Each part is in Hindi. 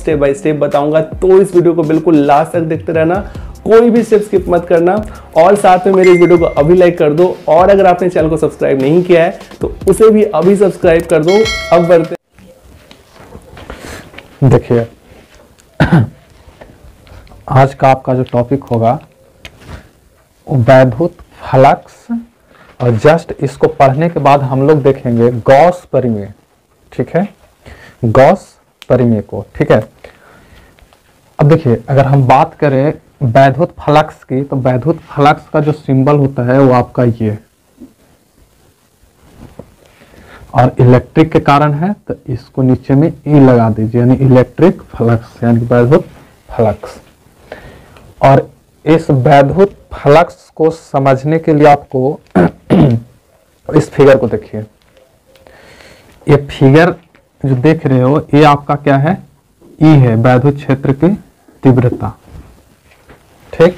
स्टेप बाय स्टेप बताऊंगा, तो इस वीडियो को बिल्कुल लास्ट तक देखते रहना, कोई भी स्टेप स्किप मत करना। और साथ में मेरे इस वीडियो को अभी लाइक कर दो, और अगर आपने चैनल को सब्सक्राइब नहीं किया है तो उसे भी अभी सब्सक्राइब कर दो। अब बढ़ते देखिए, आज का आपका जो टॉपिक होगा वो वैद्युत फ्लक्स, और जस्ट इसको पढ़ने के बाद हम लोग देखेंगे गॉस परिमेय। ठीक है, गॉस परिमेय को। ठीक है, अब देखिए, अगर हम बात करें वैद्युत फ्लक्स की, तो वैद्युत फ्लक्स का जो सिंबल होता है वो आपका ये, और इलेक्ट्रिक के कारण है तो इसको नीचे में ई लगा दीजिए, यानी इलेक्ट्रिक फ्लक्स, यानी वैद्युत फ्लक्स। और इस वैद्युत फ्लक्स को समझने के लिए आपको इस फिगर को देखिए। ये फिगर जो देख रहे हो ये आपका क्या है, ई है, वैद्युत क्षेत्र की तीव्रता। ठीक,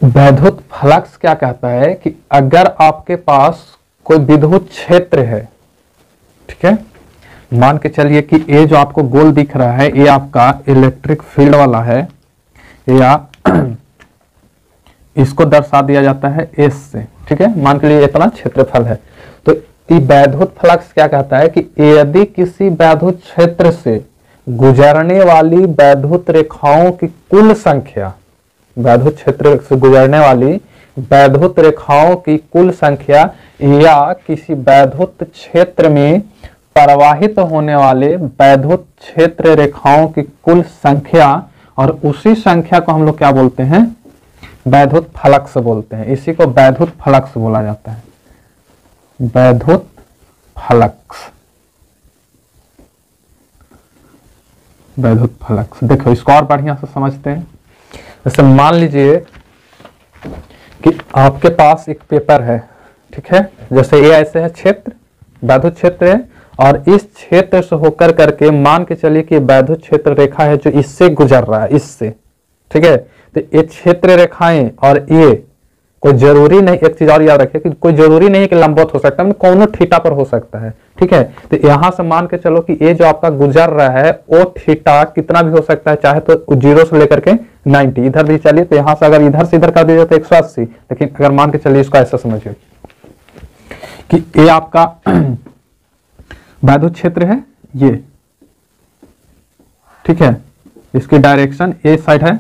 वैद्युत फ्लक्स क्या कहता है कि अगर आपके पास कोई विद्युत क्षेत्र है, ठीक है, मान के चलिए कि ये जो आपको गोल दिख रहा है ये आपका इलेक्ट्रिक फील्ड वाला है, या इसको दर्शा दिया जाता है एस से। ठीक है, मान के लिए इतना क्षेत्रफल है। तो ये वैद्युत फ्लक्स क्या कहता है कि यदि किसी वैद्युत क्षेत्र से गुजरने वाली वैद्युत रेखाओं की कुल संख्या, वैद्युत क्षेत्र से गुजरने वाली वैद्युत रेखाओं की कुल संख्या, या किसी वैद्युत क्षेत्र में प्रवाहित होने वाले वैद्युत क्षेत्र रेखाओं की कुल संख्या, और उसी संख्या को हम लोग क्या बोलते हैं, वैद्युत फ्लक्स बोलते हैं। इसी को वैद्युत फ्लक्स बोला जाता है, वैद्युत फ्लक्स, वैद्युत फ्लक्स। देखो, इसको और बढ़िया से समझते हैं। जैसे मान लीजिए कि आपके पास एक पेपर है, ठीक है, जैसे ये ऐसे है क्षेत्र, वैद्युत क्षेत्र है, और इस क्षेत्र से होकर करके मान के चलिए कि वैद्युत क्षेत्र रेखा है जो इससे गुजर रहा है, इससे। ठीक है, तो ये क्षेत्र रेखाएं और ये कोई जरूरी नहीं, एक चीज और याद रखिए कि कोई जरूरी नहीं कि लंबवत हो सकता है, कौनो थीटा पर हो सकता है। ठीक है, तो यहां से मान के चलो कि ये जो आपका गुजर रहा है वो थीटा कितना भी हो सकता है, चाहे तो 0 से लेकर के 90, इधर भी चलिए तो यहां से अगर इधर से इधर कर दीजिए तो 180। लेकिन अगर मान के चलिए इसको ऐसा समझिए कि ये आपका वैद्युत क्षेत्र है ये, ठीक है, इसकी डायरेक्शन ए साइड है,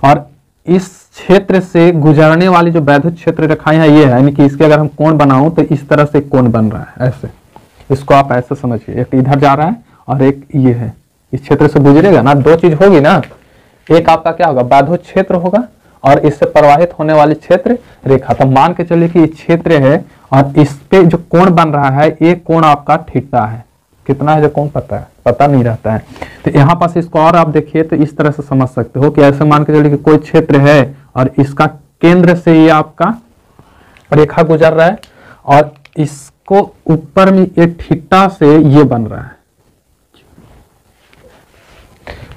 और इस क्षेत्र से गुजरने वाली जो वैद्युत क्षेत्र रेखाएं हैं ये है, यानी कि इसके अगर हम कोण बनाऊं तो इस तरह से कोण बन रहा है, ऐसे। इसको आप ऐसे समझिए, एक इधर जा रहा है और एक ये है, इस क्षेत्र से गुजरेगा ना, दो चीज होगी ना, एक आपका क्या होगा, वैद्युत क्षेत्र होगा, और इससे प्रवाहित होने वाली क्षेत्र रेखा। तो मान के चलिए कि ये क्षेत्र है और इस पे जो कोण बन रहा है ये कोण आपका थीटा है। कितना है जो कोण पता नहीं रहता है। तो यहाँ पास इसको और आप देखिए तो इस तरह से समझ सकते हो कि ऐसे मान के चलिए कि कोई क्षेत्र है और इसका केंद्र से ये आपका रेखा गुजर रहा है, और इसको ऊपर में ये थीटा से ये बन रहा है,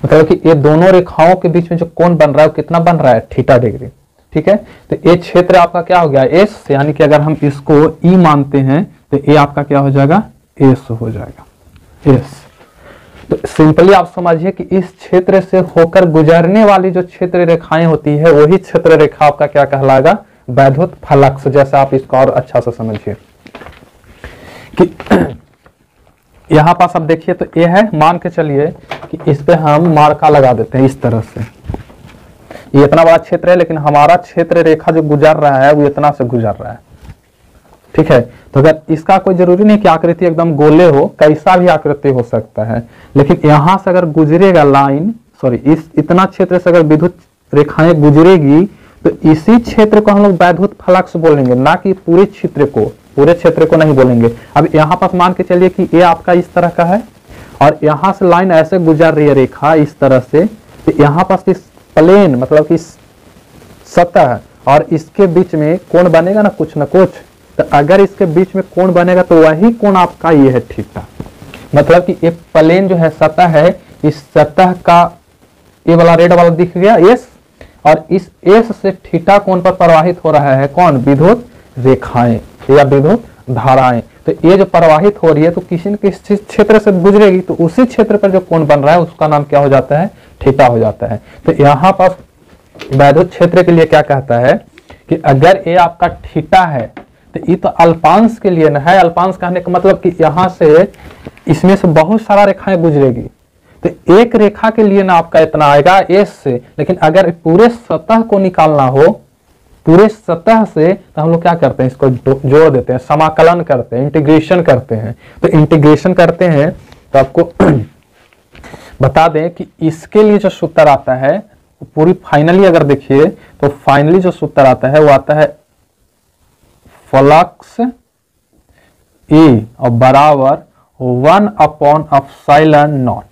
मतलब कि ये दोनों रेखाओं के बीच में जो कोण बन रहा है वो कितना बन रहा है, थीटा डिग्री। ठीक है, तो ये क्षेत्र आपका क्या हो गया, एस, यानी कि अगर हम इसको ई मानते हैं तो ये आपका क्या हो जाएगा, एस हो जाएगा, एस। तो सिंपली आप समझिए कि इस क्षेत्र से होकर गुजरने वाली जो क्षेत्र रेखाएं होती है वही क्षेत्र रेखा आपका क्या कहलाएगा, वैद्युत फ्लक्स। जैसे आप इसको और अच्छा से समझिए कि यहां पास अब देखिए तो ये है, मान के चलिए कि इस पे हम मार्का लगा देते हैं इस तरह से। ये इतना बड़ा क्षेत्र है लेकिन हमारा क्षेत्र रेखा जो गुजर रहा है वो इतना से गुजर रहा है। ठीक है, तो अगर इसका कोई जरूरी नहीं कि आकृति एकदम गोले हो, कैसा भी आकृति हो सकता है, लेकिन यहां से अगर गुजरेगा लाइन, सॉरी, इस इतना क्षेत्र से अगर विद्युत रेखाएं गुजरेगी तो इसी क्षेत्र को हम लोग वैद्युत फ्लक्स बोलेंगे, ना कि पूरे क्षेत्र को नहीं बोलेंगे। अब यहाँ पास मान के चलिए कि ये आपका इस तरह का है और यहाँ से लाइन ऐसे गुजर रही है रेखा इस तरह से, तो यहाँ पास इस प्लेन मतलब कि सतह और इसके बीच में कोण बनेगा ना कुछ, तो अगर इसके बीच में कोण बनेगा तो वही कोण आपका ये है थीटा। मतलब कि ये प्लेन जो है, सतह है, इस सतह का ये वाला रेड वाला दिख गया एस, और इस एस से थीटा कोण पर प्रवाहित हो रहा है कौन, विद्युत रेखाएं या विद्युत धाराएं, तो ये जो प्रवाहित हो रही है तो किसी न किसी क्षेत्र से गुजरेगी, तो उसी क्षेत्र पर जो कोण बन रहा है उसका नाम क्या हो जाता है, थीटा हो जाता है। तो यहाँ पर वैद्युत क्षेत्र के लिए क्या कहता है कि अगर ये आपका थीटा है तो ये तो अल्पांश के लिए ना है। अल्पांश कहने का मतलब कि यहाँ से इसमें से बहुत सारा रेखाएं गुजरेगी, तो एक रेखा के लिए ना आपका इतना आएगा एस से, लेकिन अगर पूरे सतह को निकालना हो, पूरे सतह से, तो हम लोग क्या करते हैं, इसको जोड़ देते हैं, समाकलन करते हैं, इंटीग्रेशन करते हैं। तो इंटीग्रेशन करते हैं तो आपको बता दें कि इसके लिए जो सूत्र आता है पूरी फाइनली अगर देखिए तो फाइनली जो सूत्र आता है वो आता है फ्लक्स E और बराबर 1/ε0,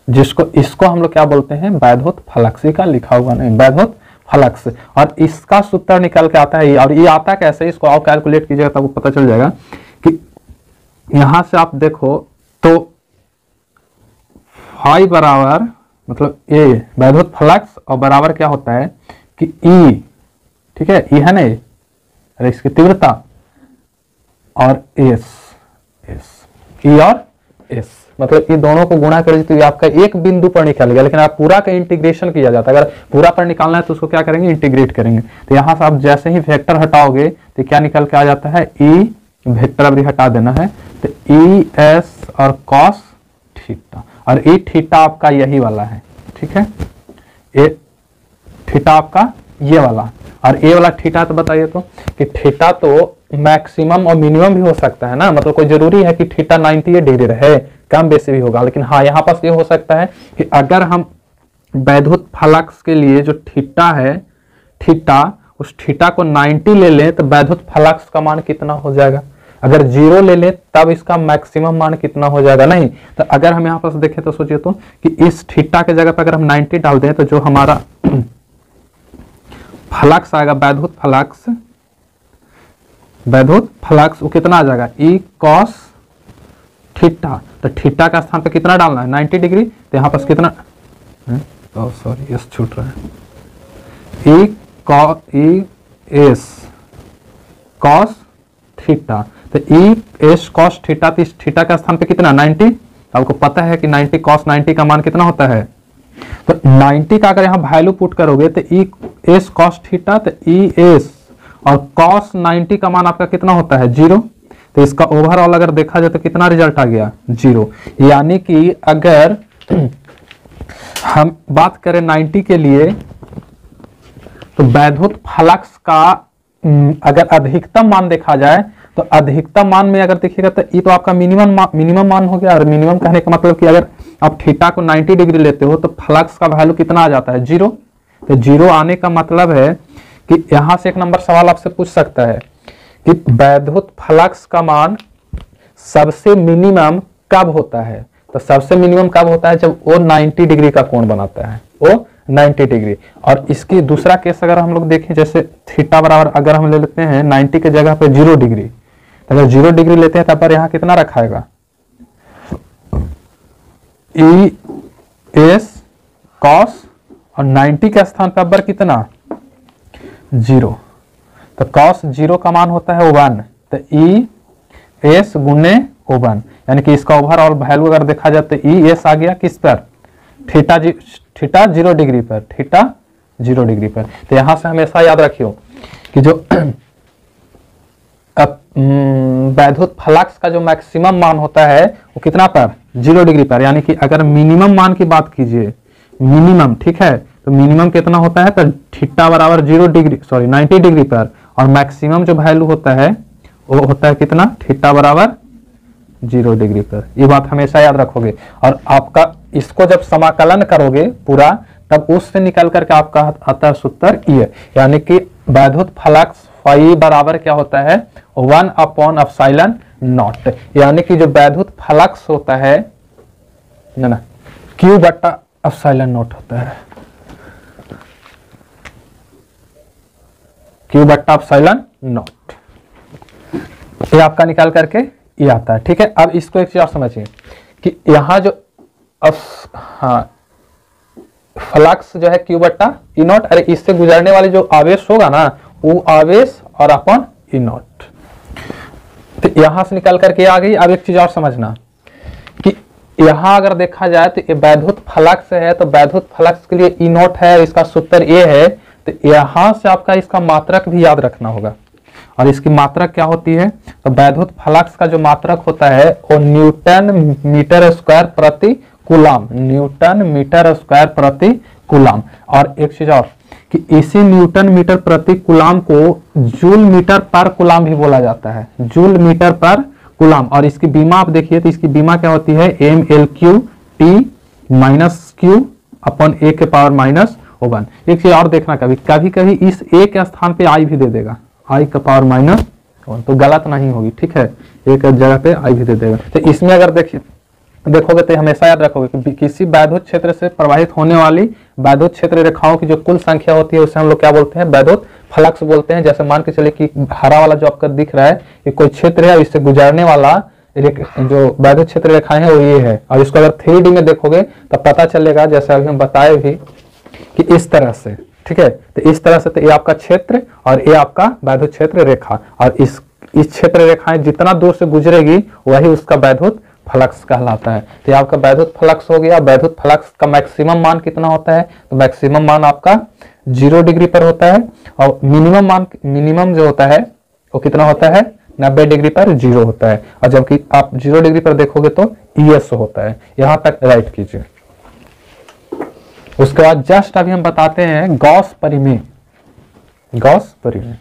जिसको इसको हम लोग क्या बोलते हैं, वैद्युत फ्लक्स का लिखा हुआ नहीं, वैद्युत फ्लक्स। और इसका सूत्र निकल के आता है, और ये आता कैसे, इसको आप कैलकुलेट कीजिएगा तब आपको पता चल जाएगा कि यहां से आप देखो तो फाई बराबर मतलब ए वैद्युत फ्लक्स और बराबर क्या होता है कि ई, ठीक है, ई है ना, अरे इसकी तीव्रता और एस, ई और एस, मतलब ये दोनों को गुणा करें तो ये आपका एक बिंदु पर निकल गया, लेकिन आप पूरा का इंटीग्रेशन किया जाता है। अगर पूरा पर निकालना है तो उसको क्या करेंगे, इंटीग्रेट करेंगे। तो यहां से आप जैसे ही वेक्टर हटाओगे तो क्या निकल के आ जाता है, ई वेक्टर अभी हटा देना है, तो ई एस और कॉस थीटा, और ई थीटा आपका यही वाला है, ठीक है, ए थीटा आपका ये वाला, और ए वाला थीटा तो बताइए तो कि थीटा तो मैक्सिमम और मिनिमम भी हो सकता है ना, मतलब कोई जरूरी है कि थीटा 90 डिग्री रहे, कम बेसी भी होगा, लेकिन हाँ यहाँ पास ये हो सकता है कि अगर हम वैद्युत फ्लक्स के लिए जो थीटा है, थीटा, उस थीटा को 90 ले लें तो वैद्युत फ्लक्स का मान कितना हो जाएगा, अगर 0 ले लें तब इसका मैक्सिमम मान कितना हो जाएगा। नहीं तो अगर हम यहाँ पास देखें तो सोचिए तो कि इस थीटा के जगह पर अगर हम 90 डाल दें तो जो हमारा फ्लक्स आएगा, वैद्युत फ्लक्स वो कितना आ जाएगा, ई कॉस थीटा, तो थीटा का स्थान पे कितना डालना है, 90 डिग्री, तो यहाँ पास कितना, सॉरी एस छूट रहा है, ई एस कॉस थीटा, तो ई एस कॉस थीटा, तो इस थीटा का स्थान पे कितना 90, आपको पता है कि 90 कॉस 90 का मान कितना होता है, तो 90 का अगर यहाँ वैल्यू पुट करोगे तो ई एस कॉस थीटा, तो ई एस और कॉस 90 का मान आपका कितना होता है 0, तो इसका ओवरऑल अगर देखा जाए तो कितना रिजल्ट आ गया 0। यानी कि अगर हम बात करें 90 के लिए तो वैद्युत फ्लक्स का अगर अधिकतम मान देखा जाए तो अधिकतम मान में अगर देखिएगा तो ये तो आपका मिनिमम मान हो गया, और मिनिमम कहने का मतलब कि अगर आप थीटा को 90 डिग्री लेते हो तो फ्लक्स का वैल्यू कितना आ जाता है 0। तो 0 आने का मतलब है कि यहां से एक नंबर सवाल आपसे पूछ सकता है कि वैद्युत फ्लक्स का मान सबसे मिनिमम कब होता है, तो सबसे मिनिमम कब होता है जब वो 90 डिग्री का कोण बनाता है, वो 90 डिग्री। और इसकी दूसरा केस अगर हम लोग देखें, जैसे थीटा बराबर अगर हम ले लेते हैं 90 के जगह पे 0 डिग्री, तो अगर 0 डिग्री लेते हैं तब पर यहाँ कितना रखाएगा, ई एस कॉस, और 90 के स्थान पर अब कितना 0, तो कॉस 0 का मान होता है 1, तो ई एस गुने 1, यानी कि इसका ओवरऑल वैल्यू अगर देखा जाए तो ई एस आ गया किस पर, थीटा 0 डिग्री पर, थीटा 0 डिग्री पर। तो यहां से हमेशा याद रखियो कि जो वैद्युत फ्लक्स का जो मैक्सिमम मान होता है वो कितना पर 0 डिग्री पर, यानी कि अगर मिनिमम मान की बात कीजिए, मिनिमम, ठीक है, तो मिनिमम कितना होता है, तो थीटा बराबर 90 डिग्री पर, और मैक्सिमम जो वैल्यू होता है वो होता है कितना, थीटा बराबर 0 डिग्री पर। ये बात हमेशा याद रखोगे, और आपका इसको जब समाकलन करोगे पूरा तब उससे निकल करके आपका आता है सूत्र ये, यानी कि वैद्युत फ्लक्स फाई बराबर क्या होता है 1/ε0, यानी कि जो वैद्युत फ्लक्स होता है ना Q/ε0 होता है, Q/ε0, ये आपका निकाल करके ये आता है, ठीक है। अब इसको एक चीज और समझिए कि यहाँ जो फ्लक्स जो है Q/E0, अरे इससे गुजरने वाली जो आवेश होगा ना वो आवेश और अपन ई नॉट। तो यहां से निकल करके आ गई। अब एक चीज और समझना कि यहां अगर देखा जाए तो ये वैद्युत फ्लक्स है, तो वैद्युत फ्लक्स के लिए ई नॉट है, इसका सूत्र ए है। तो यहां से आपका इसका मात्रक भी याद रखना होगा। और इसकी मात्रक क्या होती है? तो वैद्युत फ्लक्स का जो मात्रक होता है वो न्यूटन मीटर स्क्वायर प्रति कूलाम, न्यूटन मीटर स्क्वायर प्रति कूलाम। और एक चीज और कि इसी न्यूटन मीटर प्रति कूलाम को जूल मीटर पर कूलाम भी बोला जाता है, जूल मीटर पर कूलाम। और इसकी बीमा आप देखिए तो इसकी बीमा क्या होती है? mL3 माइनस क्यू अपॉन ए के पावर माइनस 1। एक चीज और देखना, कभी कभी कभी इस ए के स्थान पे आई भी दे देगा, आई का पावर माइनस 1, तो गलत नहीं होगी, ठीक है। एक जगह पे आई भी दे देगा। तो इसमें अगर देखोगे तो हमेशा याद रखोगे कि किसी वैद्युत क्षेत्र से प्रवाहित होने वाली वैद्युत क्षेत्र रेखाओं की जो कुल संख्या होती है उसे हम लोग क्या बोलते हैं? वैद्युत फ्लक्स बोलते हैं। जैसे मान के चले कि हरा वाला जो आपका दिख रहा है ये कोई क्षेत्र है, इससे गुजरने वाला जो वैद्युत क्षेत्र रेखाएं है वो ये है। और इसको अगर 3D में देखोगे तो पता चलेगा, जैसे अभी हम बताए भी कि इस तरह से, ठीक है। तो इस तरह से तो ये आपका क्षेत्र और ये आपका वैद्युत क्षेत्र रेखा, और इस क्षेत्र रेखाएं जितना दूर से गुजरेगी वही उसका वैद्युत फ्लक्स कहलाता है। तो आपका वैद्युत फ्लक्स हो गया। वैद्युत फ्लक्स का मैक्सिमम मान कितना होता है? तो मैक्सिमम मान आपका 0 डिग्री पर होता है, और मिनिमम जो होता है वो कितना होता है? 90 डिग्री पर 0 होता है। और जबकि आप 0 डिग्री पर देखोगे तो ES होता है। यहां तक राइट कीजिए। उसके बाद जस्ट अभी हम बताते हैं गॉस परिमेय। गॉस परिमेय